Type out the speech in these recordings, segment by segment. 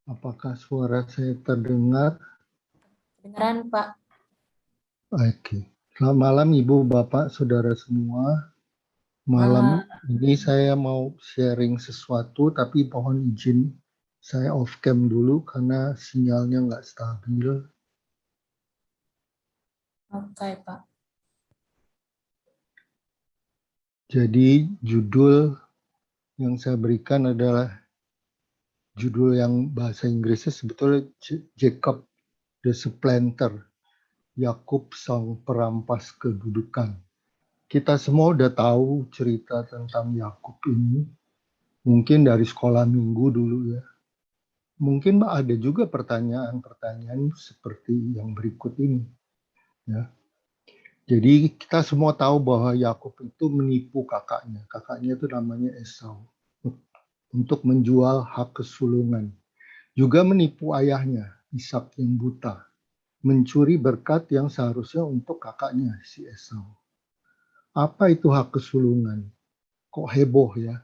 Apakah suara saya terdengar? Beneran, Pak. Oke. Selamat malam Ibu, Bapak, Saudara semua. Malam Malam. ini saya mau sharing sesuatu, tapi mohon izin saya off cam dulu karena sinyalnya nggak stabil. Oke, Pak. Jadi judul yang saya berikan adalah judul yang bahasa Inggrisnya sebetulnya Jacob the Supplanter, Yakub sang perampas kedudukan. Kita semua udah tahu cerita tentang Yakub ini, mungkin dari sekolah minggu dulu ya. Mungkin ada juga pertanyaan-pertanyaan seperti yang berikut ini. Ya. Jadi kita semua tahu bahwa Yakub itu menipu kakaknya. Kakaknya itu namanya Esau untuk menjual hak kesulungan. Juga menipu ayahnya, Ishak yang buta, mencuri berkat yang seharusnya untuk kakaknya si Esau. Apa itu hak kesulungan? Kok heboh ya?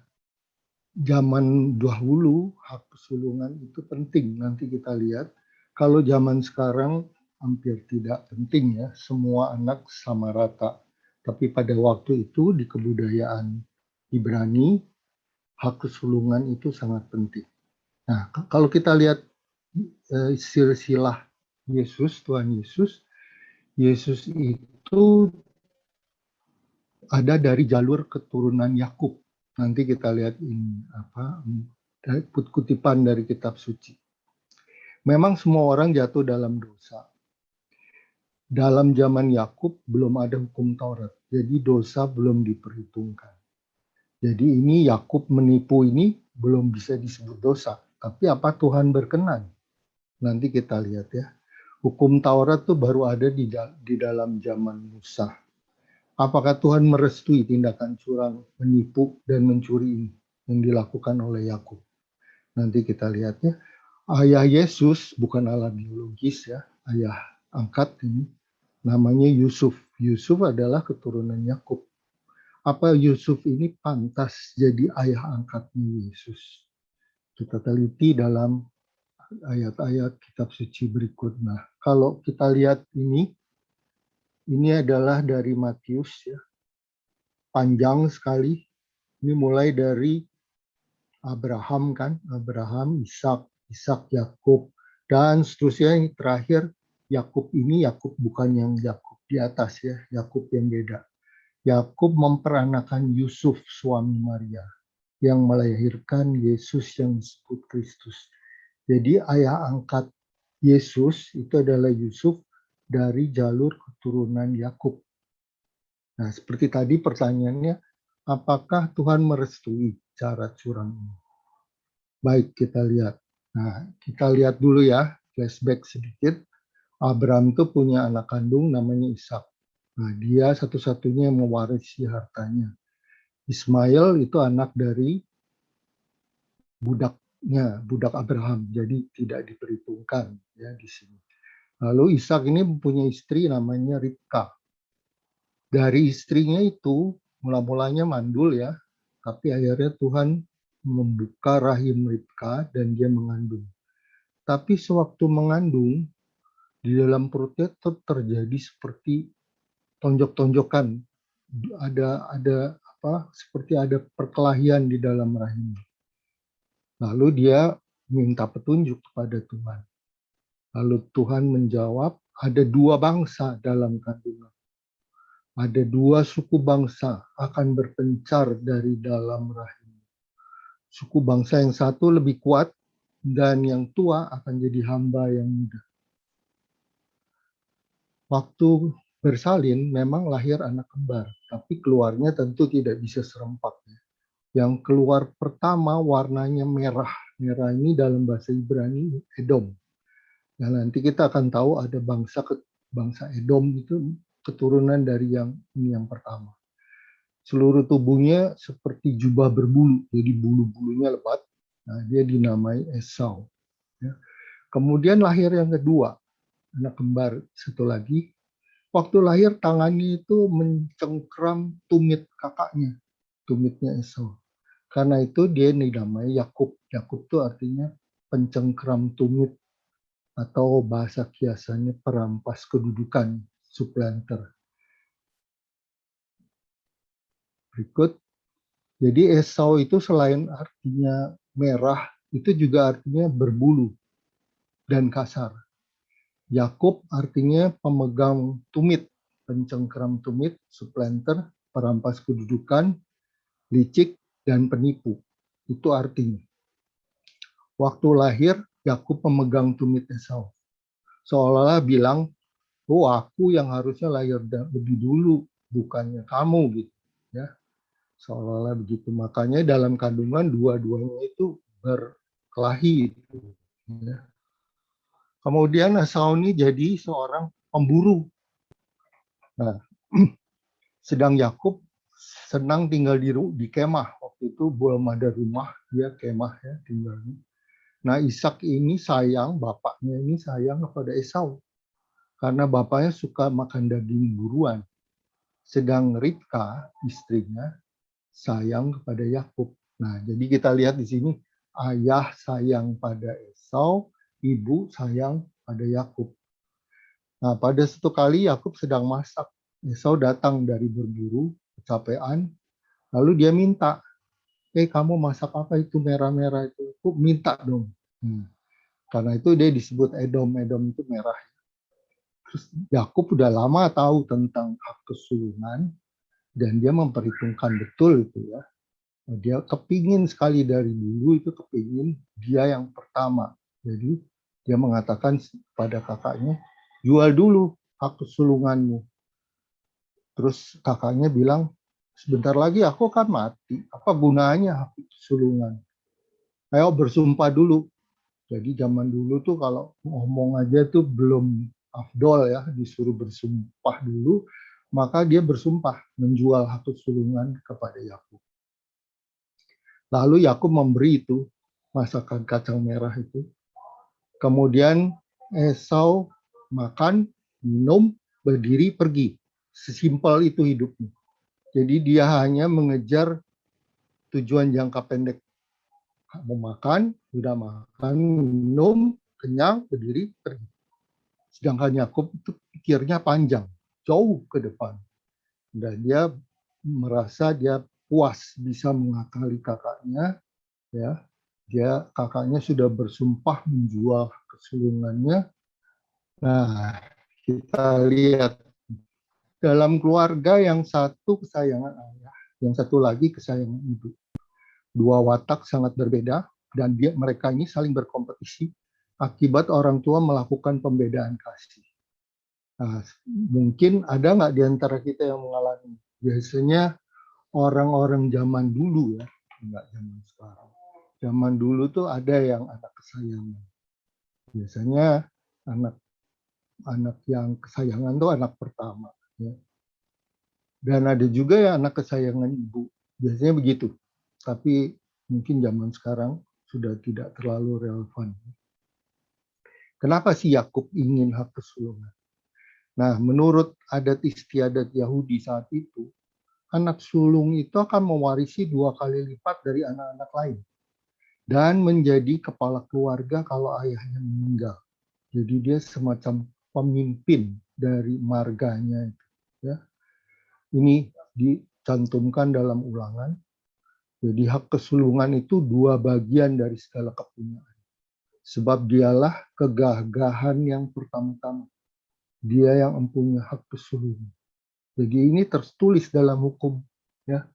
Zaman dahulu hak kesulungan itu penting. Nanti kita lihat. Kalau zaman sekarang hampir tidak penting ya. Semua anak sama rata. Tapi pada waktu itu di kebudayaan Ibrani, hak kesulungan itu sangat penting. Nah, kalau kita lihat silsilah Yesus, Tuhan Yesus, Yesus itu ada dari jalur keturunan Yakub. Nanti kita lihat ini kutipan dari kitab suci. Memang semua orang jatuh dalam dosa. Dalam zaman Yakub belum ada hukum Taurat, jadi dosa belum diperhitungkan. Jadi ini Yakub menipu ini belum bisa disebut dosa. Tapi apa Tuhan berkenan? Nanti kita lihat ya. Hukum Taurat tuh baru ada di dalam zaman Musa. Apakah Tuhan merestui tindakan curang, menipu, dan mencuri ini yang dilakukan oleh Yakub? Nanti kita lihat ya. Ayah Yesus bukan Allah biologis ya, ayah angkat ini namanya Yusuf. Yusuf adalah keturunan Yakub. Apa Yusuf ini pantas jadi ayah angkatnya Yesus? Kita teliti dalam ayat-ayat kitab suci berikut. Nah, kalau kita lihat ini adalah dari Matius ya. Panjang sekali. Ini mulai dari Abraham kan, Abraham, Ishak, Yakub, dan seterusnya yang terakhir Yakub ini Yakub bukan yang Yakub di atas ya, Yakub yang beda. Yakub memperanakan Yusuf suami Maria yang melahirkan Yesus yang disebut Kristus. Jadi ayah angkat Yesus itu adalah Yusuf dari jalur keturunan Yakub. Nah, seperti tadi pertanyaannya, apakah Tuhan merestui cara curang ini? Baik, kita lihat. Nah, kita lihat dulu ya, flashback sedikit. Abraham itu punya anak kandung namanya Ishak. Nah, dia satu-satunya yang mewarisi hartanya. Ismail itu anak dari budak Abraham, jadi tidak diperhitungkan ya di sini. Lalu Ishak ini mempunyai istri namanya Ribka. Dari istrinya itu mula-mulanya mandul ya, tapi akhirnya Tuhan membuka rahim Ribka dan dia mengandung. Tapi sewaktu mengandung, di dalam perutnya terjadi seperti tonjok-tonjokan. Seperti ada perkelahian di dalam rahim. Lalu dia minta petunjuk kepada Tuhan. Lalu Tuhan menjawab, ada dua bangsa dalam kandungan. Ada dua suku bangsa akan berpencar dari dalam rahim. Suku bangsa yang satu lebih kuat dan yang tua akan jadi hamba yang muda. Waktu bersalin memang lahir anak kembar, tapi keluarnya tentu tidak bisa serempak. Yang keluar pertama warnanya merah. Merah ini dalam bahasa Ibrani Edom. Nah, nanti kita akan tahu ada bangsa Edom itu keturunan dari yang pertama. Seluruh tubuhnya seperti jubah berbulu, jadi bulu-bulunya lebat. Nah, dia dinamai Esau. Ya. Kemudian lahir yang kedua, anak kembar satu lagi. Waktu lahir tangannya itu mencengkram tumit kakaknya, tumitnya Esau. Karena itu dia dinamai Yakub. Yakub itu artinya pencengkram tumit, atau bahasa kiasannya perampas kedudukan, supplanter. Berikut, jadi Esau itu selain artinya merah, itu juga artinya berbulu dan kasar. Yakub artinya pemegang tumit, pencengkram tumit, supplanter, perampas kedudukan, licik, dan penipu. Itu artinya. Waktu lahir, Yakub memegang tumit Esau. Seolah-olah bilang, oh aku yang harusnya lahir lebih dulu, bukannya kamu gitu. Ya, seolah-olah begitu. Makanya dalam kandungan dua-duanya itu berkelahi. Ya. Kemudian Esau ini jadi seorang pemburu. Nah, sedang Yakub senang tinggal di kemah. Waktu itu belum ada rumah, dia kemah ya tinggalnya. Nah, Ishak ini sayang, bapaknya ini sayang kepada Esau. Karena bapaknya suka makan daging buruan. Sedang Ribka, istrinya, sayang kepada Yakub. Nah, jadi kita lihat di sini, ayah sayang pada Esau, ibu sayang pada Yakub. Nah, pada suatu kali Yakub sedang masak. Esau datang dari berburu, kecapean, lalu dia minta, kamu masak apa itu merah-merah itu? Aku minta dong. Karena itu dia disebut Edom. Edom itu merah. Terus Yakub udah lama tahu tentang hak kesulungan dan dia memperhitungkan betul itu ya. Dia kepingin sekali dari dulu itu kepingin dia yang pertama. Jadi dia mengatakan pada kakaknya, jual dulu hak kesulunganmu. Terus kakaknya bilang, sebentar lagi aku akan mati. Apa gunanya hak kesulungan? Ayo bersumpah dulu. Jadi zaman dulu tuh kalau ngomong aja tuh belum afdol ya, disuruh bersumpah dulu, maka dia bersumpah menjual hak kesulungan kepada Yakub. Lalu Yakub memberi itu masakan kacang merah itu. Kemudian Esau makan, minum, berdiri, pergi. Sesimpel itu hidupnya. Jadi dia hanya mengejar tujuan jangka pendek. Mau makan, sudah makan, minum, kenyang, berdiri, pergi. Sedangkan Yakub itu pikirnya panjang, jauh ke depan. Dan dia merasa dia puas bisa mengakali kakaknya. Ya, kakaknya sudah bersumpah menjual kesulungannya. Nah, kita lihat dalam keluarga yang satu kesayangan ayah, yang satu lagi kesayangan ibu. Dua watak sangat berbeda dan mereka ini saling berkompetisi akibat orang tua melakukan pembedaan kasih. Nah, mungkin ada nggak di antara kita yang mengalami? Biasanya orang-orang zaman dulu ya, nggak zaman sekarang. Zaman dulu tuh ada yang anak kesayangan. Biasanya anak yang kesayangan tuh anak pertama. Ya. Dan ada juga ya anak kesayangan ibu. Biasanya begitu. Tapi mungkin zaman sekarang sudah tidak terlalu relevan. Kenapa sih Yakub ingin hak kesulungan? Nah, menurut adat istiadat Yahudi saat itu, anak sulung itu akan mewarisi 2 kali lipat dari anak-anak lain. Dan menjadi kepala keluarga kalau ayahnya meninggal. Jadi dia semacam pemimpin dari marganya. Ya. Ini dicantumkan dalam Ulangan. Jadi hak kesulungan itu 2 bagian dari segala kepunyaan. Sebab dialah kegagahan yang pertama-tama. Dia yang mempunyai hak kesulungan. Jadi ini tertulis dalam hukum. Ya.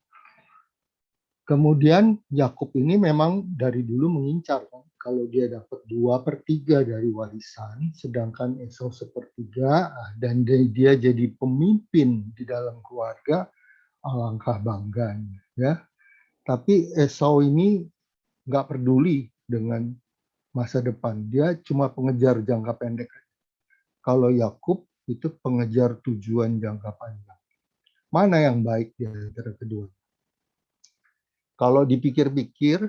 Kemudian Yakub ini memang dari dulu mengincar. Kan? Kalau dia dapat 2/3 dari warisan, sedangkan Esau 1/3, dan dia jadi pemimpin di dalam keluarga, alangkah bangganya. Ya. Tapi Esau ini nggak peduli dengan masa depan. Dia cuma pengejar jangka pendek. Kalau Yakub itu pengejar tujuan jangka panjang. Mana yang baik di antara kedua? Kalau dipikir-pikir,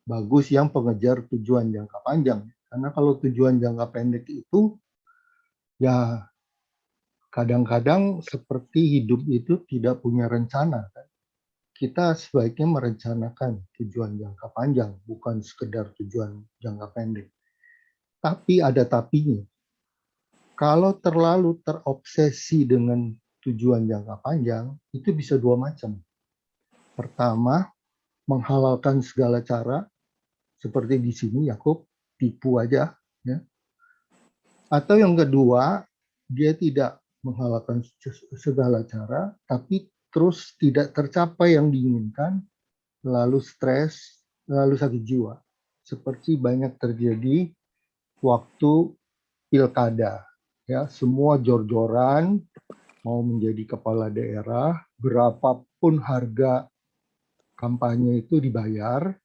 bagus yang pengejar tujuan jangka panjang. Karena kalau tujuan jangka pendek itu, ya kadang-kadang seperti hidup itu tidak punya rencana. Kan? kita sebaiknya merencanakan tujuan jangka panjang, bukan sekedar tujuan jangka pendek. Tapi ada tapinya. Kalau terlalu terobsesi dengan tujuan jangka panjang, itu bisa dua macam. Pertama, menghalalkan segala cara, seperti di sini Yakub tipu aja, ya. Atau yang kedua, dia tidak menghalalkan segala cara, tapi terus tidak tercapai yang diinginkan, lalu stres, lalu sakit jiwa. Seperti banyak terjadi waktu pilkada, ya, semua jor-joran mau menjadi kepala daerah, berapapun harga kampanye itu dibayar,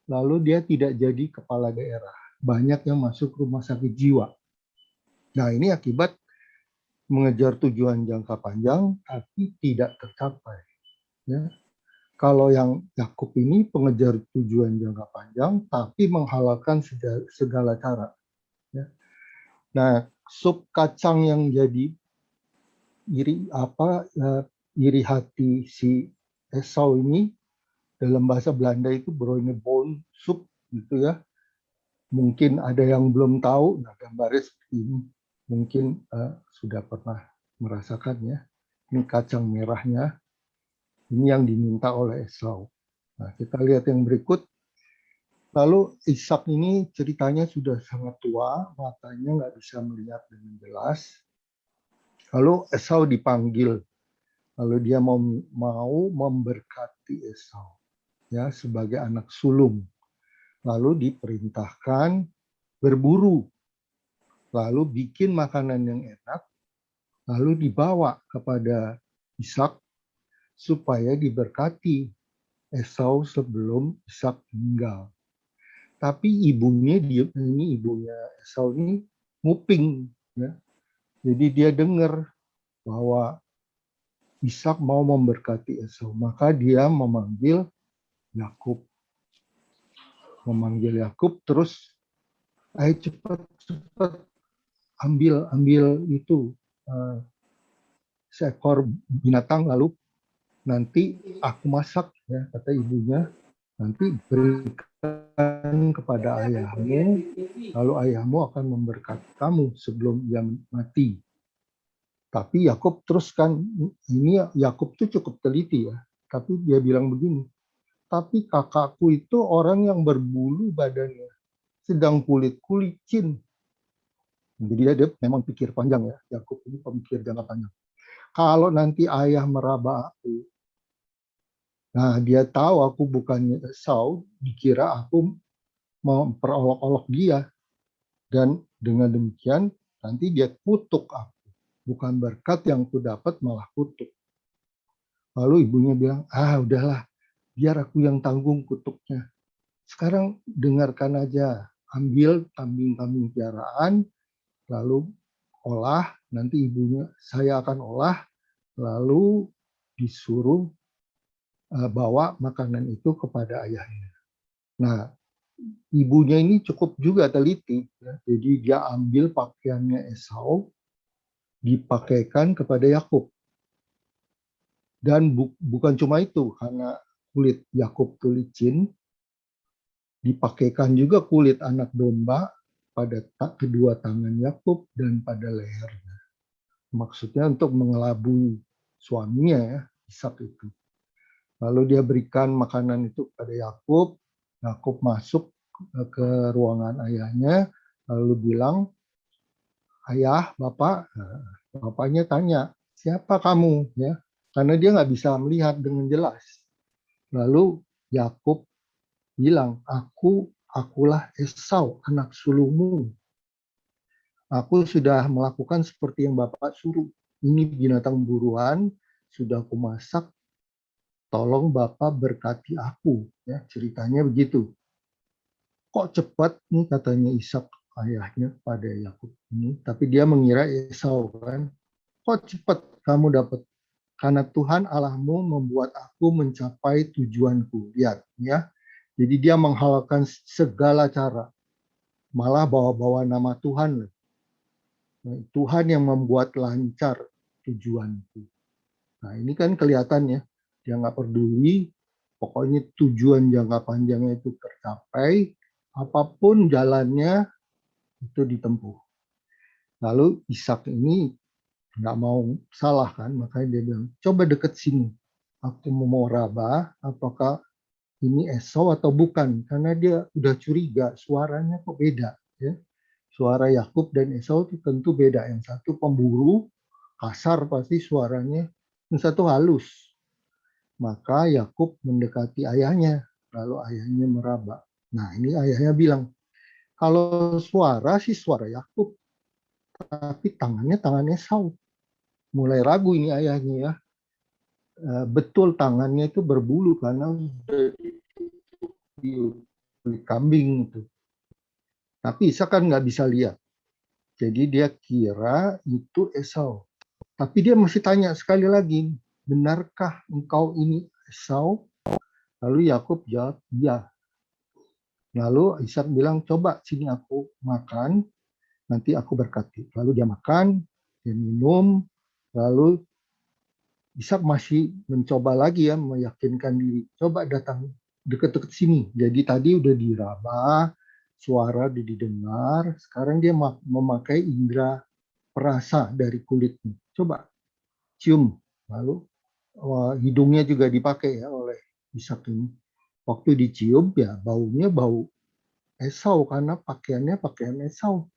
lalu dia tidak jadi kepala daerah. Banyak yang masuk rumah sakit jiwa. Nah, ini akibat mengejar tujuan jangka panjang tapi tidak tercapai. Ya. Kalau yang Yakub ini pengejar tujuan jangka panjang tapi menghalalkan segala cara. Ya. Nah, sup kacang yang jadi iri hati si Esau ini dalam bahasa Belanda itu bruinebone sup gitu ya. Mungkin ada yang belum tahu, nah gambarnya seperti ini. Mungkin sudah pernah merasakan ya. Ini kacang merahnya, ini yang diminta oleh Esau. Nah, kita lihat yang berikut. Lalu Ishak ini ceritanya sudah sangat tua, matanya nggak bisa melihat dengan jelas. Lalu Esau dipanggil, lalu dia mau memberkati Esau ya sebagai anak sulung. Lalu diperintahkan berburu, lalu bikin makanan yang enak, lalu dibawa kepada Ishak supaya diberkati Esau sebelum Ishak meninggal. Tapi ibunya Esau ini nguping, ya. Jadi dia dengar bahwa Ishak mau memberkati Esau, maka dia memanggil Yakub, terus ayo cepat ambil itu seekor binatang, lalu nanti aku masak, ya kata ibunya, nanti berikan kepada ayahmu, lalu ayahmu akan memberkati kamu sebelum ia mati. Tapi Yakub teruskan, ini Yakub tuh cukup teliti ya, tapi dia bilang begini, tapi kakakku itu orang yang berbulu badannya, sedang kulit-kulit licin. Jadi dia memang pikir panjang ya, Yakub ini pemikir jangka panjang. Kalau nanti ayah meraba aku, nah dia tahu aku bukannya Esau, dikira aku mau memperolok-olok dia. Dan dengan demikian nanti dia kutuk aku. Bukan berkat yang ku dapat, malah kutuk. Lalu ibunya bilang, udahlah, biar aku yang tanggung kutuknya. Sekarang dengarkan aja, ambil kambing-kambing piaraan, lalu olah, nanti saya akan olah, lalu disuruh bawa makanan itu kepada ayahnya. Nah, ibunya ini cukup juga teliti, ya. Jadi dia ambil pakaiannya Esau, dipakaikan kepada Yakub. Dan bukan cuma itu, karena kulit Yakub itu licin, dipakaikan juga kulit anak domba pada kedua tangan Yakub dan pada lehernya. Maksudnya untuk mengelabui suaminya ya, Ishak itu. Lalu dia berikan makanan itu kepada Yakub. Yakub masuk ke ruangan ayahnya, lalu bilang, ayah, bapak. Bapaknya tanya, siapa kamu? Ya, karena dia nggak bisa melihat dengan jelas. Lalu Yakub bilang, akulah Esau, anak sulungmu. Aku sudah melakukan seperti yang bapak suruh. Ini binatang buruan, sudah aku masak. Tolong bapak berkati aku. Ya, ceritanya begitu. Kok cepat nih katanya Ishak ayahnya pada Yakub ini, tapi dia mengira Esau kan. Kok cepat kamu dapat? Karena Tuhan Allahmu membuat aku mencapai tujuanku. Lihat ya. Jadi dia menghalalkan segala cara. Malah bawa-bawa nama Tuhan. Tuhan yang membuat lancar tujuanku. Nah ini kan kelihatan ya. Dia nggak peduli Pokoknya tujuan jangka panjangnya itu tercapai, apapun jalannya itu ditempuh. Lalu Ishak ini nggak mau salah kan, makanya dia bilang, coba deket sini. Aku mau raba, apakah ini Esau atau bukan? Karena dia udah curiga, suaranya kok beda. Ya. Suara Yakub dan Esau itu tentu beda. Yang satu pemburu, kasar pasti suaranya. Yang satu halus. Maka Yakub mendekati ayahnya, lalu ayahnya meraba. Nah ini ayahnya bilang, kalau suara sih suara Yakub, tapi tangannya tangan Esau. Mulai ragu ini ayahnya ya. Betul tangannya itu berbulu karena sudah di kambing itu. Tapi Ishak kan nggak bisa lihat. Jadi dia kira itu Esau. Tapi dia masih tanya sekali lagi, benarkah engkau ini Esau? Lalu Yakub jawab, ya. Lalu Ishak bilang, coba sini aku makan, nanti aku berkati. Lalu dia makan, dia minum, lalu Ishak masih mencoba lagi ya, meyakinkan diri. Coba datang deket-deket sini. Jadi tadi udah diraba, suara udah didengar, sekarang dia memakai indera perasa dari kulitnya. Coba cium. Lalu hidungnya juga dipakai ya oleh Ishak ini. Waktu dicium ya baunya bau Esau karena pakaiannya pakaian Esau.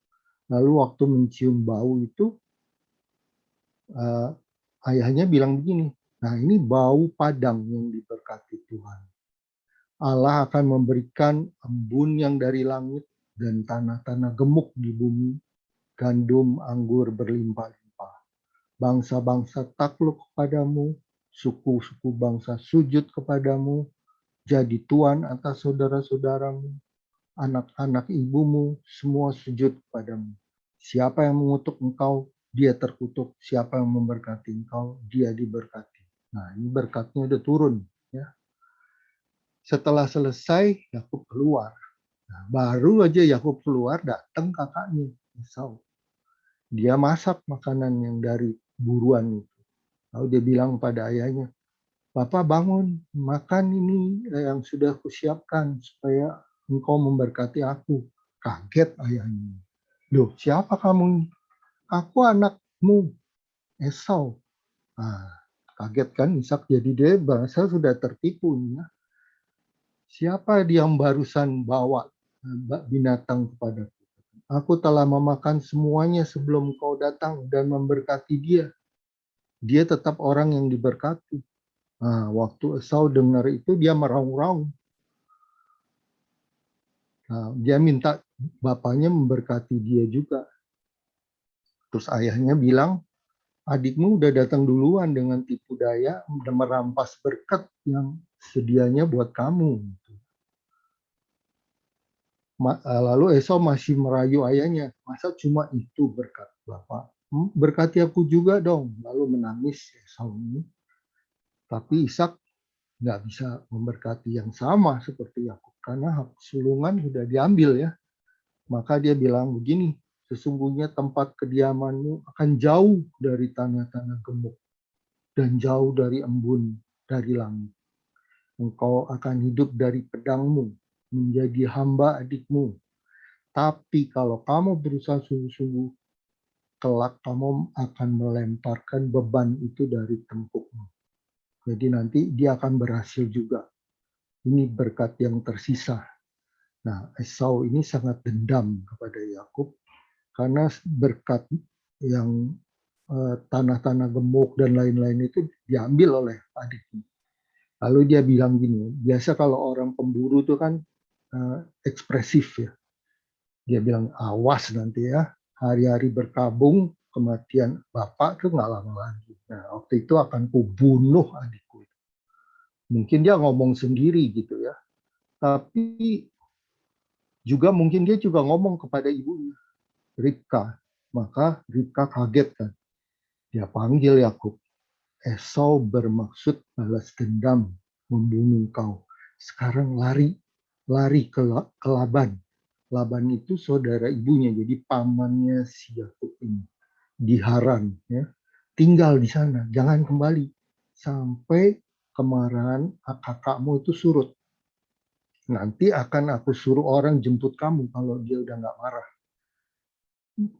Lalu waktu mencium bau itu ayahnya bilang begini, nah ini bau padang yang diberkati Tuhan. Allah akan memberikan embun yang dari langit dan tanah-tanah gemuk di bumi, gandum, anggur berlimpah-limpah. Bangsa-bangsa takluk kepadamu, suku-suku bangsa sujud kepadamu, jadi tuan atas saudara-saudaramu, anak-anak ibumu, semua sujud kepadamu. Siapa yang mengutuk engkau, dia terkutuk. Siapa yang memberkati engkau, dia diberkati. Nah, ini berkatnya udah turun. Ya. Setelah selesai, Yakub keluar. Nah, baru aja Yakub keluar, datang kakaknya, Esau. Dia masak makanan yang dari buruan itu. Lalu dia bilang pada ayahnya, Bapak bangun, makan ini yang sudah kusiapkan supaya engkau memberkati aku. Kaget ayahnya. Loh, siapa kamu? Aku anakmu, Esau. Nah, kaget kan Ishak, jadi dia bahasa sudah tertipu. Ya. Siapa dia yang barusan bawa binatang kepadaku? Aku telah memakan semuanya sebelum kau datang dan memberkati dia. Dia tetap orang yang diberkati. Nah, waktu Esau dengar itu dia meraung-raung. Nah, dia minta bapaknya memberkati dia juga. Terus ayahnya bilang, adikmu udah datang duluan dengan tipu daya dan merampas berkat yang sedianya buat kamu. Lalu Esau masih merayu ayahnya, masa cuma itu berkat Bapak? Berkati aku juga dong. Lalu menangis Esau ini. Tapi Ishak nggak bisa memberkati yang sama seperti Yakub karena hak sulungan sudah diambil ya. Maka dia bilang begini, sesungguhnya tempat kediamanmu akan jauh dari tanah-tanah gemuk dan jauh dari embun dari langit. Engkau akan hidup dari pedangmu, menjadi hamba adikmu. Tapi kalau kamu berusaha sungguh-sungguh, kelak kamu akan melemparkan beban itu dari tempukmu. Jadi nanti dia akan berhasil juga. Ini berkat yang tersisa. Nah, Esau ini sangat dendam kepada Yakub karena berkat yang tanah-tanah gemuk dan lain-lain itu diambil oleh adiknya. Lalu dia bilang gini, biasa kalau orang pemburu itu kan ekspresif ya. Dia bilang, awas nanti ya, hari-hari berkabung, kematian bapak itu nggak lama lagi. Nah, waktu itu akan kubunuh adikku. Mungkin dia ngomong sendiri gitu ya. Tapi juga mungkin dia juga ngomong kepada ibunya, Ribka. Maka Ribka kaget kan. Dia panggil Yakub. Esau bermaksud balas dendam, membunuh kau. Sekarang lari ke Laban. Laban itu saudara ibunya, jadi pamannya si Yakub ini. Di Haran, ya. Tinggal di sana, jangan kembali sampai kemarahan kakakmu itu surut. Nanti akan aku suruh orang jemput kamu kalau dia udah nggak marah.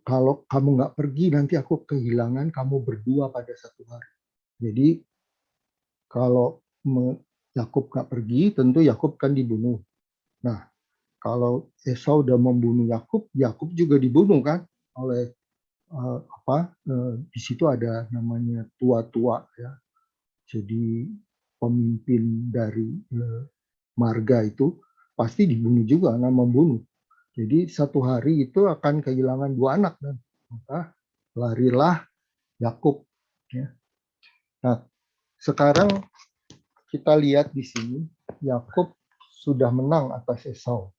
Kalau kamu nggak pergi, nanti aku kehilangan kamu berdua pada satu hari. Jadi kalau Yakub nggak pergi, tentu Yakub kan dibunuh. Nah, kalau Esau udah membunuh Yakub, Yakub juga dibunuh kan oleh di situ ada namanya tua-tua ya. Jadi pemimpin dari marga itu pasti dibunuh juga, membunuh. Jadi satu hari itu akan kehilangan 2 anak dan maka larilah Yakub. Ya. Nah, sekarang kita lihat di sini Yakub sudah menang atas Esau,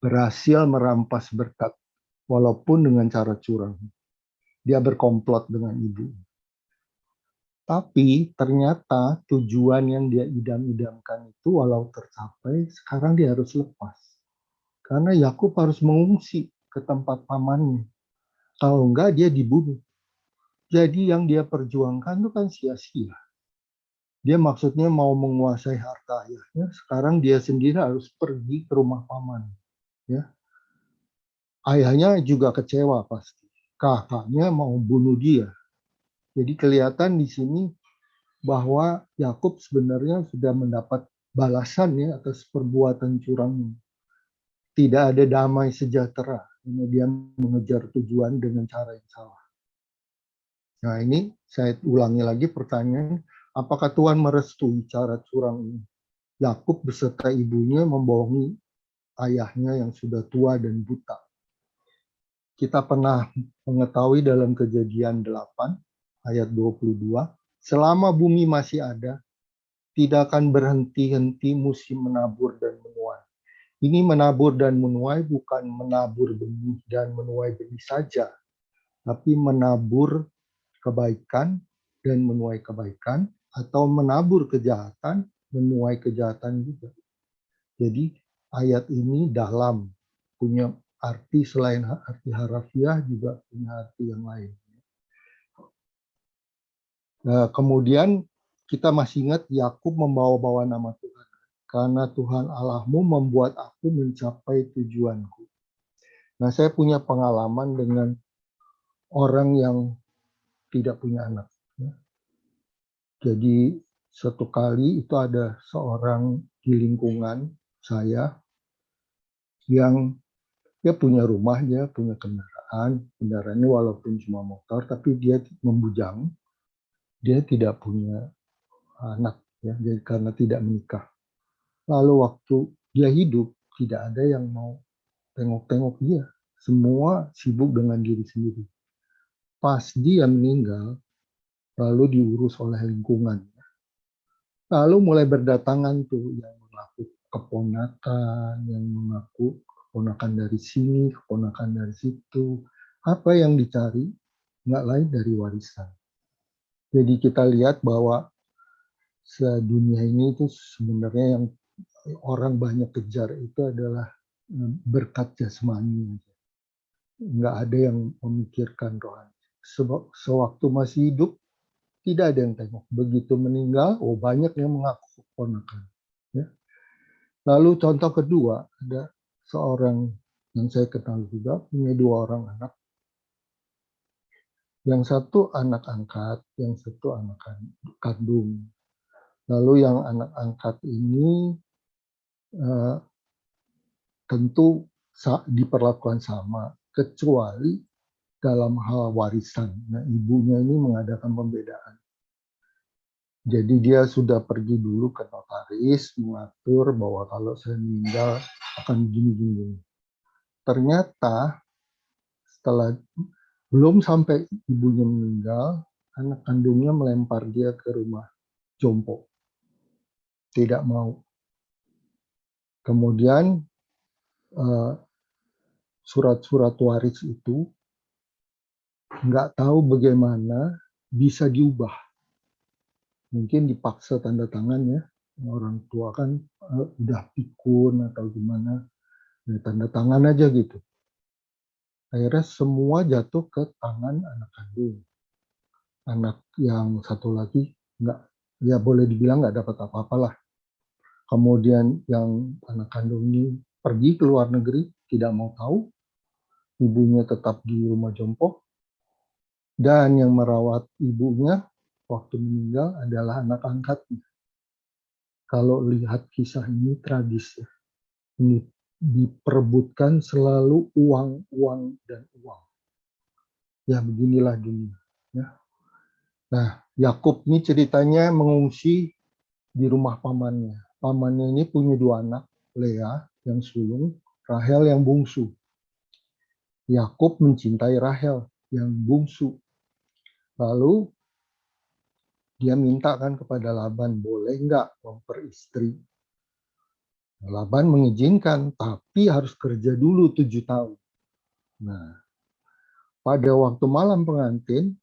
berhasil merampas berkat walaupun dengan cara curang. Dia berkomplot dengan ibu. Tapi ternyata tujuan yang dia idam-idamkan itu walau tercapai, sekarang dia harus lepas. Karena Yakub harus mengungsi ke tempat pamannya. Kalau enggak dia dibunuh. Jadi yang dia perjuangkan itu kan sia-sia. Dia maksudnya mau menguasai harta ayahnya, sekarang dia sendiri harus pergi ke rumah paman. Ya. Ayahnya juga kecewa pasti. Kakaknya mau bunuh dia. Jadi kelihatan di sini bahwa Yakub sebenarnya sudah mendapat balasan ya atas perbuatan curangnya. Tidak ada damai sejahtera. Dia mengejar tujuan dengan cara yang salah. Nah ini saya ulangi lagi pertanyaan, apakah Tuhan merestui cara curang ini? Yakub beserta ibunya membohongi ayahnya yang sudah tua dan buta. Kita pernah mengetahui dalam Kejadian 8 ayat 22, selama bumi masih ada, tidak akan berhenti-henti musim menabur dan menuai. Ini menabur dan menuai bukan menabur benih dan menuai benih saja, tapi menabur kebaikan dan menuai kebaikan, atau menabur kejahatan, menuai kejahatan juga. Jadi ayat ini dalam, punya arti selain arti harafiah juga punya arti yang lain. Nah, kemudian kita masih ingat Yakub membawa-bawa nama Tuhan. Karena Tuhan Allahmu membuat aku mencapai tujuanku. Nah, saya punya pengalaman dengan orang yang tidak punya anak. Jadi suatu kali itu ada seorang di lingkungan saya yang dia punya rumah, dia punya kendaraannya walaupun cuma motor, tapi dia membujang, dia tidak punya anak ya, jadi karena tidak menikah. Lalu waktu dia hidup tidak ada yang mau tengok-tengok dia, semua sibuk dengan diri sendiri. Pas dia meninggal, lalu diurus oleh lingkungan. Lalu mulai berdatangan tuh yang mengaku keponakan, yang mengaku keponakan dari sini, keponakan dari situ. Apa yang dicari? Nggak lain dari warisan. Jadi kita lihat bahwa sedunia ini itu sebenarnya yang orang banyak kejar itu adalah berkat jasmani. Nggak ada yang memikirkan rohani. Sewaktu masih hidup, tidak ada yang tengok. Begitu meninggal, banyak yang mengaku keponakan. Ya. Lalu contoh kedua, ada seorang yang saya kenal juga, punya 2 orang anak. Yang satu anak angkat, yang satu anak kandung. Lalu yang anak angkat ini tentu diperlakukan sama, kecuali dalam hal warisan. Nah, ibunya ini mengadakan pembedaan. Jadi dia sudah pergi dulu ke notaris, mengatur bahwa kalau saya meninggal akan gini-gini. Ternyata setelah belum sampai ibunya meninggal, anak kandungnya melempar dia ke rumah jompo. Tidak mau. Kemudian surat-surat waris itu nggak tahu bagaimana bisa diubah. Mungkin dipaksa tanda tangan ya. Orang tua kan udah pikun atau gimana. Ya, tanda tangan aja gitu. Akhirnya semua jatuh ke tangan anak kandung. Anak yang satu lagi nggak ya boleh dibilang nggak dapat apa-apa lah. Kemudian yang anak kandung ini pergi ke luar negeri, tidak mau tahu, ibunya tetap di rumah jompo, dan yang merawat ibunya waktu meninggal adalah anak angkatnya. Kalau lihat kisah ini tragis ya. Ini diperebutkan selalu uang, uang, dan uang. Ya beginilah dunia. Ya. Nah, Yakub ini ceritanya mengungsi di rumah pamannya. Pamannya ini punya 2 anak, Lea yang sulung, Rahel yang bungsu. Yakub mencintai Rahel yang bungsu. Lalu dia minta kan kepada Laban, boleh nggak memperistri? Laban mengizinkan, tapi harus kerja dulu 7 tahun. Nah, pada waktu malam pengantin,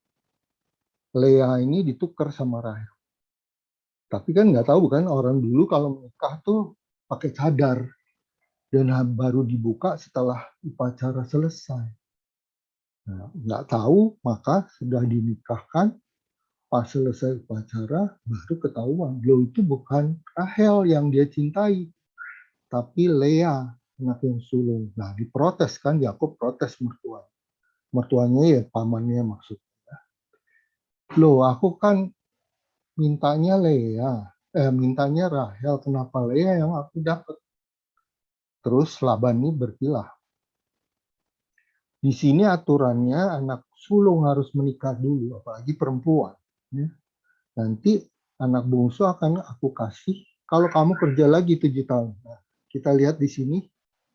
Lea ini ditukar sama Rahel. Tapi kan nggak tahu kan, orang dulu kalau menikah tuh pakai cadar. Dan baru dibuka setelah upacara selesai. Nah, nggak tahu, maka sudah dinikahkan, pas selesai upacara, baru ketahuan. Loh, itu bukan Rahel yang dia cintai, tapi Lea, anak yang sulung. Nah, diprotes kan, Yakub protes mertua. Mertuanya ya pamannya maksudnya. Loh, aku kan mintanya mintanya Rahel, kenapa Lea yang aku dapat? Terus Laban ini berkilah. Di sini aturannya anak sulung harus menikah dulu, apalagi perempuan. Ya. Nanti anak bungsu akan aku kasih kalau kamu kerja lagi 7 tahun. Nah, kita lihat di sini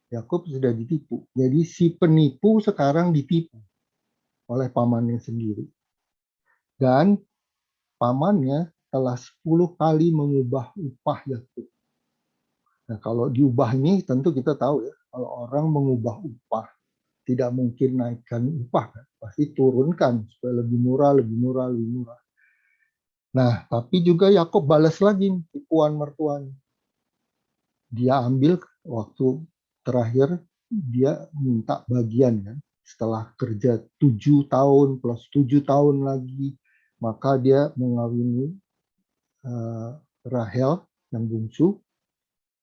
Yakub sudah ditipu. Jadi si penipu sekarang ditipu oleh pamannya sendiri. Dan pamannya telah 10 kali mengubah upah Yakub. Nah, kalau diubah ini tentu kita tahu ya, kalau orang mengubah upah, tidak mungkin naikkan upah, kan? Pasti turunkan supaya lebih murah, lebih murah, lebih murah. Nah, tapi juga Yakub balas lagi tipuan mertuanya. Dia ambil waktu terakhir, dia minta bagian kan. Setelah kerja 7 tahun plus 7 tahun lagi, maka dia mengawini Rahel yang bungsu.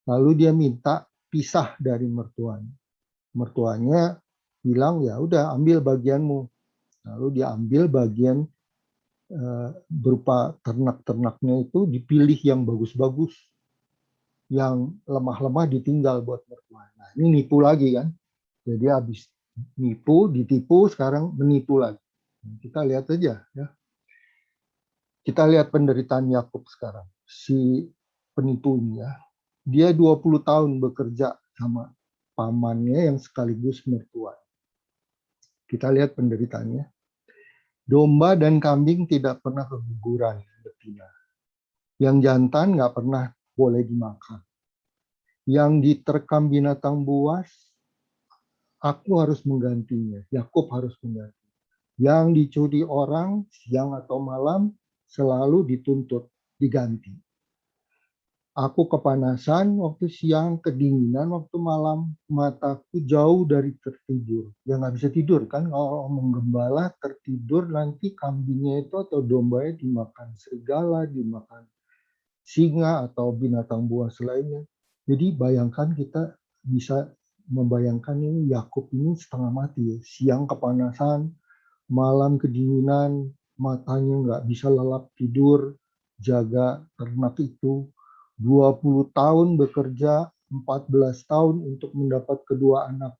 Lalu dia minta pisah dari mertuanya. Mertuanya bilang, ya udah ambil bagianmu. Lalu dia ambil bagian berupa ternak-ternaknya itu, dipilih yang bagus-bagus, yang lemah-lemah ditinggal buat mertua. Nah, ini nipu lagi kan. Jadi habis nipu, ditipu, sekarang menipu lagi. Kita lihat aja ya. Kita lihat penderitaan Yakub sekarang. Si penipu ini ya. Dia 20 tahun bekerja sama pamannya yang sekaligus mertua. Kita lihat penderitaannya. Domba dan kambing tidak pernah keguguran betina. Yang jantan nggak pernah boleh dimakan. Yang diterkam binatang buas, aku harus menggantinya. Yakub harus mengganti. Yang dicuri orang siang atau malam selalu dituntut, diganti. Aku kepanasan waktu siang, kedinginan waktu malam, mataku jauh dari tertidur. Ya nggak bisa tidur kan, kalau menggembala tertidur nanti kambingnya itu atau dombanya dimakan serigala, dimakan singa atau binatang buas lainnya. Jadi bayangkan, kita bisa membayangkan ini Yakub ini setengah mati ya. Siang kepanasan, malam kedinginan, matanya nggak bisa lelap tidur, jaga ternak itu. 20 tahun bekerja, 14 tahun untuk mendapat kedua anak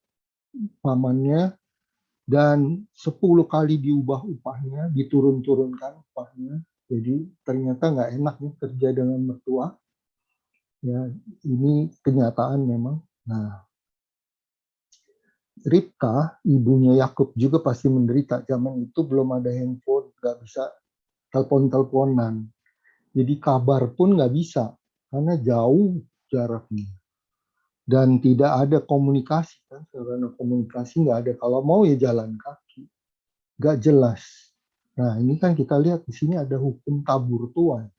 pamannya, dan 10 kali diubah upahnya, diturun-turunkan upahnya. Jadi ternyata nggak enak nih kerja dengan mertua. Ya, ini kenyataan memang. Nah, Ribka, ibunya Yakub juga pasti menderita. Zaman itu belum ada handphone, nggak bisa telepon-teleponan. Jadi kabar pun nggak bisa, karena jauh jaraknya. Dan tidak ada komunikasi, kan? Sarana komunikasi nggak ada. Kalau mau ya jalan kaki. Nggak jelas. Nah, ini kan kita lihat di sini ada hukum tabur tuai.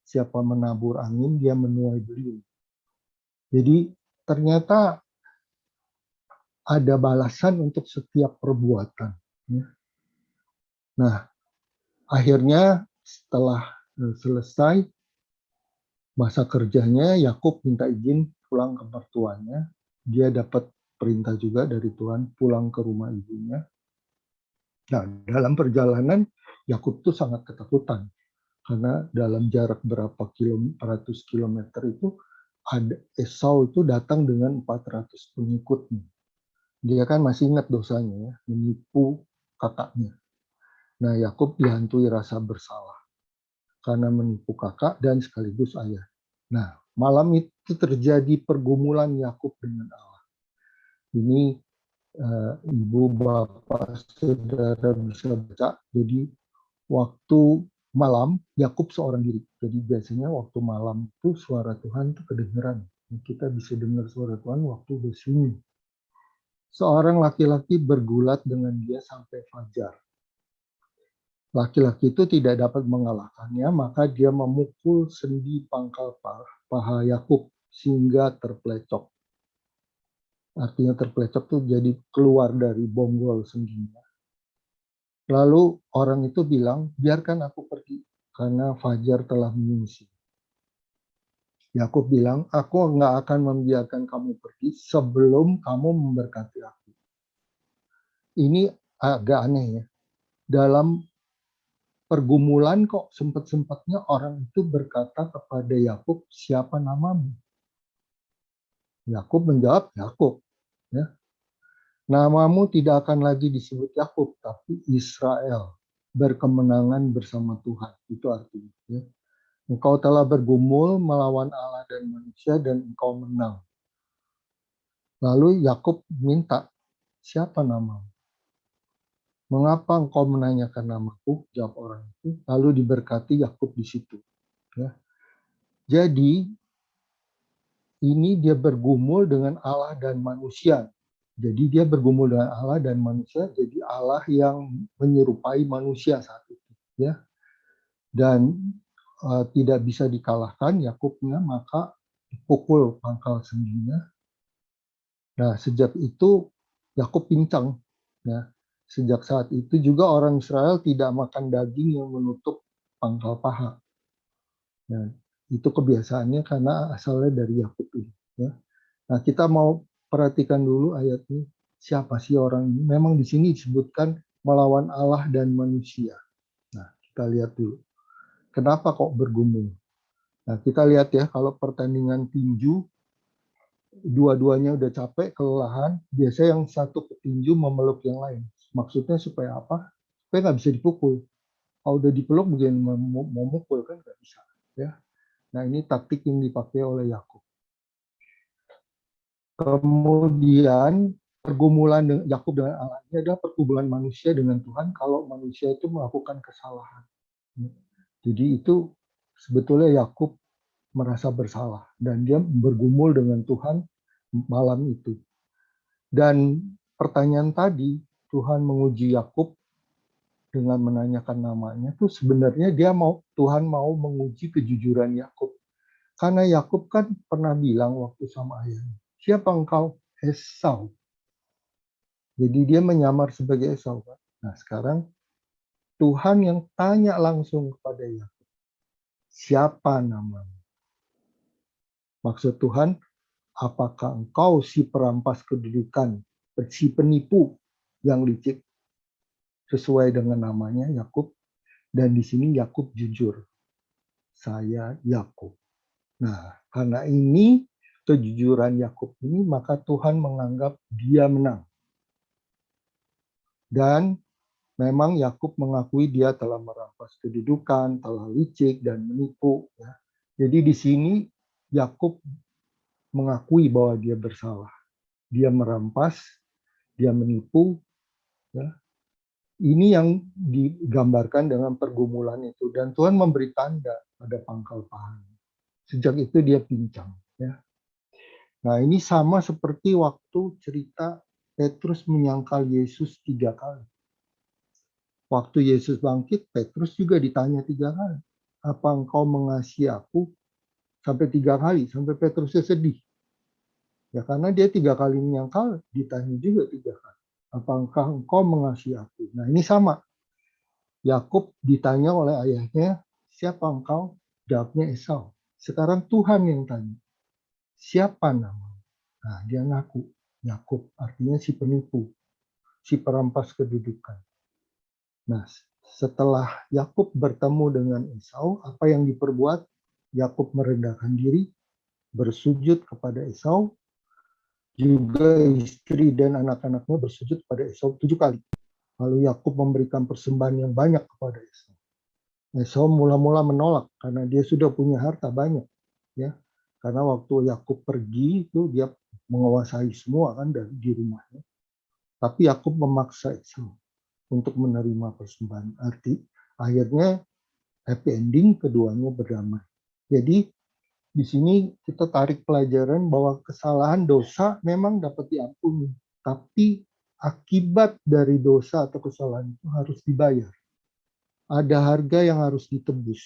Siapa menabur angin, dia menuai beliung. Jadi ternyata ada balasan untuk setiap perbuatan. Nah, akhirnya setelah Selesai masa kerjanya, Yakub minta izin pulang ke mertuanya. Dia dapat perintah juga dari Tuhan pulang ke rumah ibunya. Nah, dalam perjalanan Yakub tuh sangat ketakutan karena dalam jarak berapa ratus kilometer itu ada Esau itu datang dengan 400 pengikutnya. Dia kan masih ingat dosanya ya, menipu kakaknya. Nah, Yakub dihantui rasa bersalah karena menipu kakak dan sekaligus ayah. Nah, malam itu terjadi pergumulan Yakub dengan Allah. Ini ibu, bapak, saudara bisa baca. Jadi waktu malam Yakub seorang diri. Jadi biasanya waktu malam itu suara Tuhan itu kedengeran. Kita bisa dengar suara Tuhan waktu bersunyi. Seorang laki-laki bergulat dengan dia sampai fajar. Laki-laki itu tidak dapat mengalahkannya, maka dia memukul sendi pangkal paha Yakub sehingga terpelecok. Artinya terpelecok tuh jadi keluar dari bonggol sendinya. Lalu orang itu bilang, biarkan aku pergi karena fajar telah menyingsing. Yakub bilang, aku nggak akan membiarkan kamu pergi sebelum kamu memberkati aku. Ini agak aneh ya. Dalam pergumulan kok sempat-sempatnya orang itu berkata kepada Yakub, siapa namamu? Yakub menjawab, Yakub. Ya. Namamu tidak akan lagi disebut Yakub, tapi Israel, berkemenangan bersama Tuhan. Itu artinya. Ya. Engkau telah bergumul melawan Allah dan manusia dan engkau menang. Lalu Yakub minta, siapa namamu? Mengapa engkau menanyakan namaku? Jawab orang itu. Lalu diberkati Yakub di situ. Ya. Jadi ini dia bergumul dengan Allah dan manusia. Jadi dia bergumul dengan Allah dan manusia. Jadi Allah yang menyerupai manusia saat itu. Ya. Dan tidak bisa dikalahkan Yakubnya, maka dipukul pangkal sendinya. Nah, sejak itu Yakub pincang. Ya. Sejak saat itu juga orang Israel tidak makan daging yang menutup pangkal paha. Nah, itu kebiasaannya karena asalnya dari Yakub ini. Ya. Nah, kita mau perhatikan dulu ayat ini. Siapa sih orang ini? Memang di sini disebutkan melawan Allah dan manusia. Nah, kita lihat dulu. Kenapa kok bergumul? Nah, kita lihat ya, kalau pertandingan tinju, dua-duanya udah capek, kelelahan, biasanya yang satu petinju memeluk yang lain. Maksudnya supaya apa? Supaya nggak bisa dipukul. Kalau udah dipeluk, bagaimana mau mukul kan nggak bisa. Ya. Nah, ini taktik yang dipakai oleh Yakub. Kemudian pergumulan Yakub dengan Allah ini adalah pergumulan manusia dengan Tuhan kalau manusia itu melakukan kesalahan. Jadi itu sebetulnya Yakub merasa bersalah dan dia bergumul dengan Tuhan malam itu. Dan pertanyaan tadi Tuhan menguji Yakub dengan menanyakan namanya itu sebenarnya Tuhan mau menguji kejujuran Yakub. Karena Yakub kan pernah bilang waktu sama ayahnya, siapa engkau? Esau. Jadi dia menyamar sebagai Esau. Nah sekarang Tuhan yang tanya langsung kepada Yakub, siapa namamu? Maksud Tuhan, apakah engkau si perampas kedudukan, si penipu yang licik? Sesuai dengan namanya Yakub. Dan di sini Yakub jujur. Saya Yakub. Nah, karena ini kejujuran Yakub ini, maka Tuhan menganggap dia menang. Dan memang Yakub mengakui dia telah merampas kedudukan, telah licik dan menipu. Ya. Jadi di sini Yakub mengakui bahwa dia bersalah. Dia merampas, dia menipu. Ya. Ini yang digambarkan dengan pergumulan itu. Dan Tuhan memberi tanda pada pangkal pahanya. Sejak itu dia pincang. Ya. Nah ini sama seperti waktu cerita Petrus menyangkal Yesus 3 kali. Waktu Yesus bangkit, Petrus juga ditanya 3 kali. Apa engkau mengasihi aku? Sampai 3 kali, sampai Petrusnya sedih. Ya karena dia 3 kali menyangkal, ditanya juga 3 kali. Apakah engkau mengasihi aku? Nah ini sama. Yakub ditanya oleh ayahnya, siapa engkau? Jawabnya Esau. Sekarang Tuhan yang tanya, siapa nama? Nah, dia ngaku, Yakub, artinya si penipu, si perampas kedudukan. Nah, setelah Yakub bertemu dengan Esau, apa yang diperbuat? Yakub merendahkan diri, bersujud kepada Esau, juga istri dan anak-anaknya bersujud kepada Esau 7 kali. Lalu Yakub memberikan persembahan yang banyak kepada Esau. Esau mula-mula menolak karena dia sudah punya harta banyak, ya. Karena waktu Yakub pergi itu dia menguasai semua kan di rumahnya. Tapi Yakub memaksa Esau untuk menerima persembahan. Akhirnya happy ending, keduanya berdamai. Jadi di sini kita tarik pelajaran bahwa kesalahan dosa memang dapat diampuni, tapi akibat dari dosa atau kesalahan itu harus dibayar. Ada harga yang harus ditebus.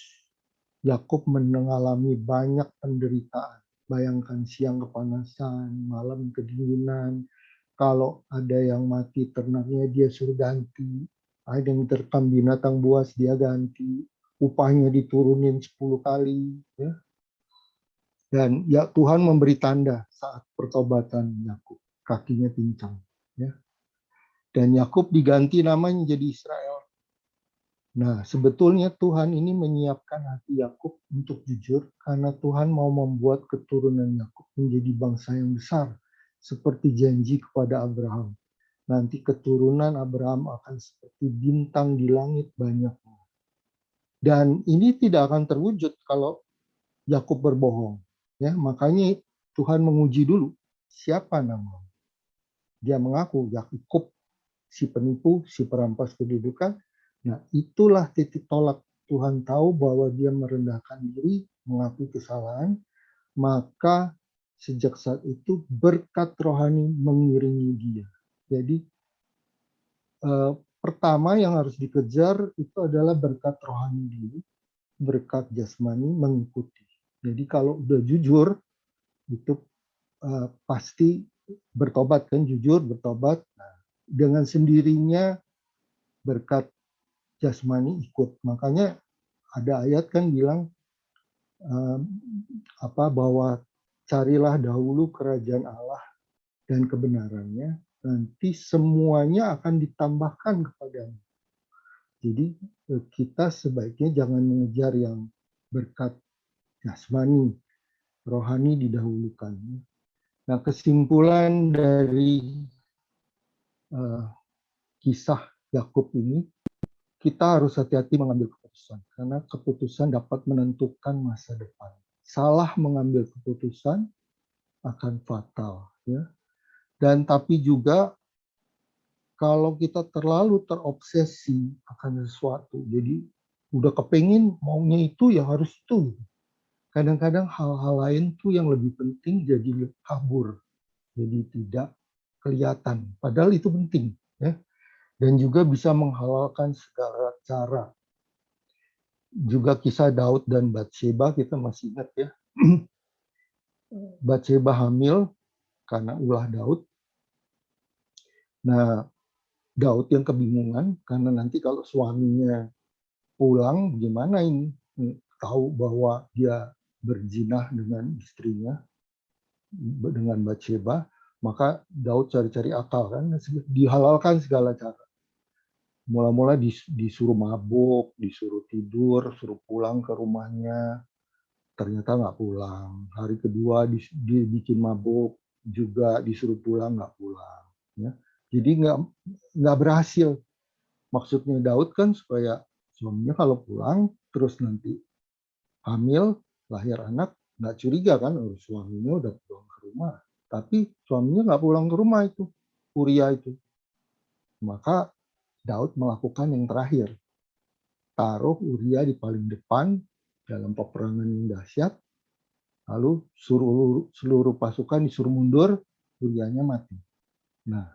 Yakub mengalami banyak penderitaan. Bayangkan siang kepanasan, malam kedinginan. Kalau ada yang mati ternaknya dia suruh ganti. Ada yang terkam binatang buas dia ganti. Upahnya diturunin 10 kali. Ya. Dan ya Tuhan memberi tanda saat pertobatan Yakub. Kakinya pincang. Ya. Dan Yakub diganti namanya jadi Israel. Nah, sebetulnya Tuhan ini menyiapkan hati Yakub untuk jujur karena Tuhan mau membuat keturunan Yakub menjadi bangsa yang besar seperti janji kepada Abraham. Nanti keturunan Abraham akan seperti bintang di langit banyaknya. Dan ini tidak akan terwujud kalau Yakub berbohong. Ya, makanya Tuhan menguji dulu siapa nama. Dia mengaku Yakub, si penipu, si perampas kedudukan. Nah, itulah titik tolak. Tuhan tahu bahwa dia merendahkan diri, mengakui kesalahan, maka sejak saat itu berkat rohani mengiringi dia. Jadi pertama yang harus dikejar itu adalah berkat rohani dulu, berkat jasmani mengikuti. Jadi kalau udah jujur, itu pasti bertobat kan, jujur bertobat. Nah, dengan sendirinya berkat jasmani ikut. Makanya ada ayat kan bilang bahwa carilah dahulu kerajaan Allah dan kebenarannya, nanti semuanya akan ditambahkan kepadamu. Jadi kita sebaiknya jangan mengejar yang berkat jasmani, rohani didahulukan. Nah, kesimpulan dari kisah Yakub ini, kita harus hati-hati mengambil keputusan karena keputusan dapat menentukan masa depan. Salah mengambil keputusan akan fatal, ya. Dan tapi juga kalau kita terlalu terobsesi akan sesuatu, jadi udah kepengin maunya itu ya harus itu. Kadang-kadang hal-hal lain tuh yang lebih penting jadi kabur, jadi tidak kelihatan. Padahal itu penting, ya. Dan juga bisa menghalalkan segala cara. Juga kisah Daud dan Batsheba kita masih ingat ya. Batsheba hamil karena ulah Daud. Nah, Daud yang kebingungan karena nanti kalau suaminya pulang gimana ini? Tahu bahwa dia berzina dengan istrinya, dengan Batsheba, maka Daud cari-cari akal kan, dihalalkan segala cara. Mula-mula disuruh mabuk, disuruh tidur, suruh pulang ke rumahnya, ternyata nggak pulang. Hari kedua dibikin mabuk, juga disuruh pulang nggak pulang. Ya. Jadi nggak berhasil. Maksudnya Daud kan supaya suaminya kalau pulang terus nanti hamil, lahir anak, nggak curiga kan, suaminya udah pulang ke rumah. Tapi suaminya nggak pulang ke rumah itu, Uria itu. Maka Daud melakukan yang terakhir. Taruh Uria di paling depan dalam peperangan yang dahsyat, lalu seluruh pasukan disuruh mundur, Urianya mati. Nah,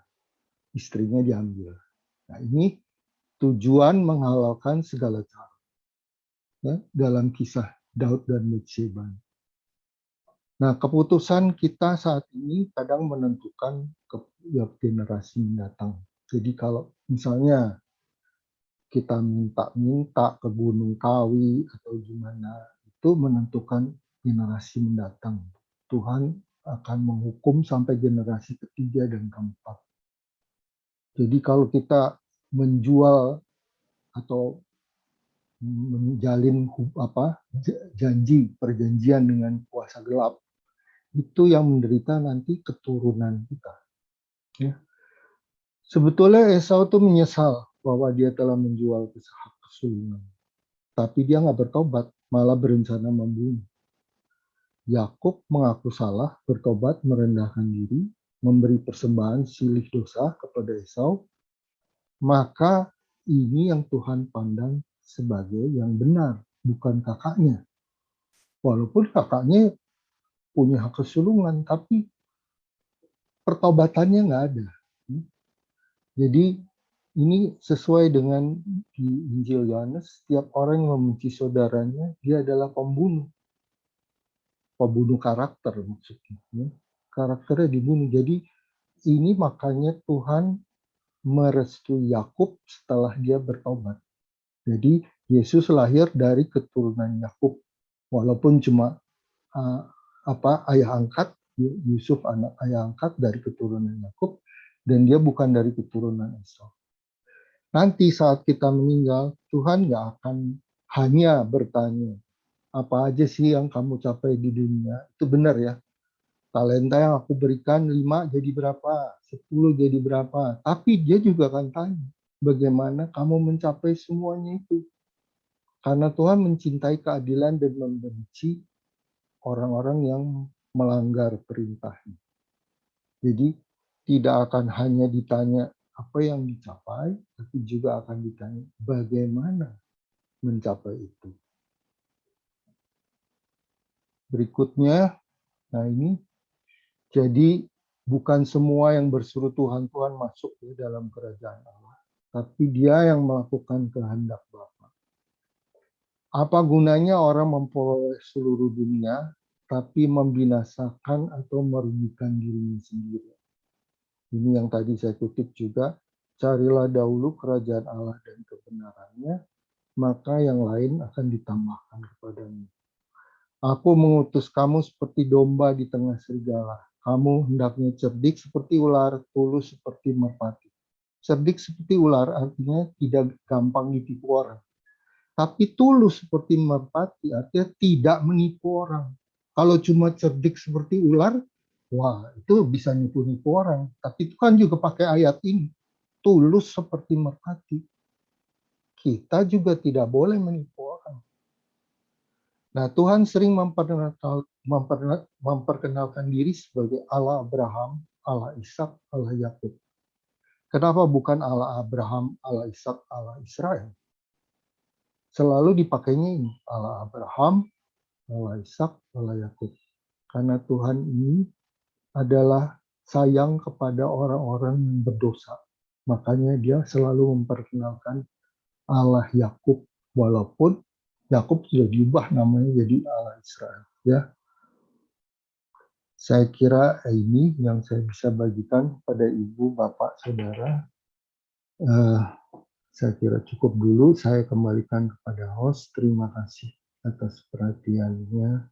istrinya diambil. Nah, ini tujuan menghalalkan segala cara. Ya, dalam kisah Daud dan Batsheba. Nah, keputusan kita saat ini kadang menentukan generasi mendatang. Jadi kalau misalnya kita minta-minta ke Gunung Kawi atau gimana, itu menentukan generasi mendatang. Tuhan akan menghukum sampai generasi ketiga dan keempat. Jadi kalau kita menjual atau menjalin perjanjian dengan kuasa gelap, itu yang menderita nanti keturunan kita. Ya. Sebetulnya Esau tuh menyesal bahwa dia telah menjual hak kesulungan, tapi dia nggak bertobat, malah berencana membunuh. Yakub mengaku salah, bertobat, merendahkan diri, memberi persembahan silih dosa kepada Esau, maka ini yang Tuhan pandang sebagai yang benar, bukan kakaknya. Walaupun kakaknya punya hak kesulungan, tapi pertobatannya nggak ada. Jadi ini sesuai dengan di Injil Yohanes, setiap orang yang membenci saudaranya, dia adalah pembunuh karakter maksudnya. Karakternya dibunuh. Jadi ini makanya Tuhan merestui Yakub setelah dia bertobat. Jadi Yesus lahir dari keturunan Yakub, walaupun cuma ayah angkat Yusuf, anak ayah angkat dari keturunan Yakub, dan dia bukan dari keturunan Esau. Nanti saat kita meninggal, Tuhan nggak akan hanya bertanya, apa aja sih yang kamu capai di dunia? Itu benar ya. Talenta yang aku berikan 5 jadi berapa? 10 jadi berapa? Tapi dia juga akan tanya, bagaimana kamu mencapai semuanya itu? Karena Tuhan mencintai keadilan dan membenci orang-orang yang melanggar perintahnya. Jadi tidak akan hanya ditanya apa yang dicapai, tapi juga akan ditanya bagaimana mencapai itu. Berikutnya, nah ini, jadi bukan semua yang berseru Tuhan masuk ke dalam kerajaan Allah, tapi dia yang melakukan kehendak Bapa. Apa gunanya orang memperoleh seluruh dunia, tapi membinasakan atau merugikan dirinya sendiri? Ini yang tadi saya kutip juga, carilah dahulu kerajaan Allah dan kebenarannya, maka yang lain akan ditambahkan kepadamu. Aku mengutus kamu seperti domba di tengah serigala. Kamu hendaknya cerdik seperti ular, tulus seperti merpati. Cerdik seperti ular artinya tidak gampang ditipu orang. Tapi tulus seperti merpati artinya tidak menipu orang. Kalau cuma cerdik seperti ular, wah itu bisa nipu-nipu orang. Tapi itu kan juga pakai ayat ini. Tulus seperti merpati. Kita juga tidak boleh menipu orang. Nah, Tuhan sering memperkenalkan diri sebagai Allah Abraham, Allah Ishak, Allah Yakub. Kenapa bukan Allah Abraham, Allah Ishak, Allah Israel? Selalu dipakainya ini, Allah Abraham, Allah Ishak, Allah Yakub. Karena Tuhan ini adalah sayang kepada orang-orang yang berdosa. Makanya dia selalu memperkenalkan Allah Yakub, walaupun Yakub sudah diubah namanya jadi Allah Israel. Ya, saya kira ini yang saya bisa bagikan pada ibu, bapak, saudara. Saya kira cukup dulu. Saya kembalikan kepada host. Terima kasih atas perhatiannya.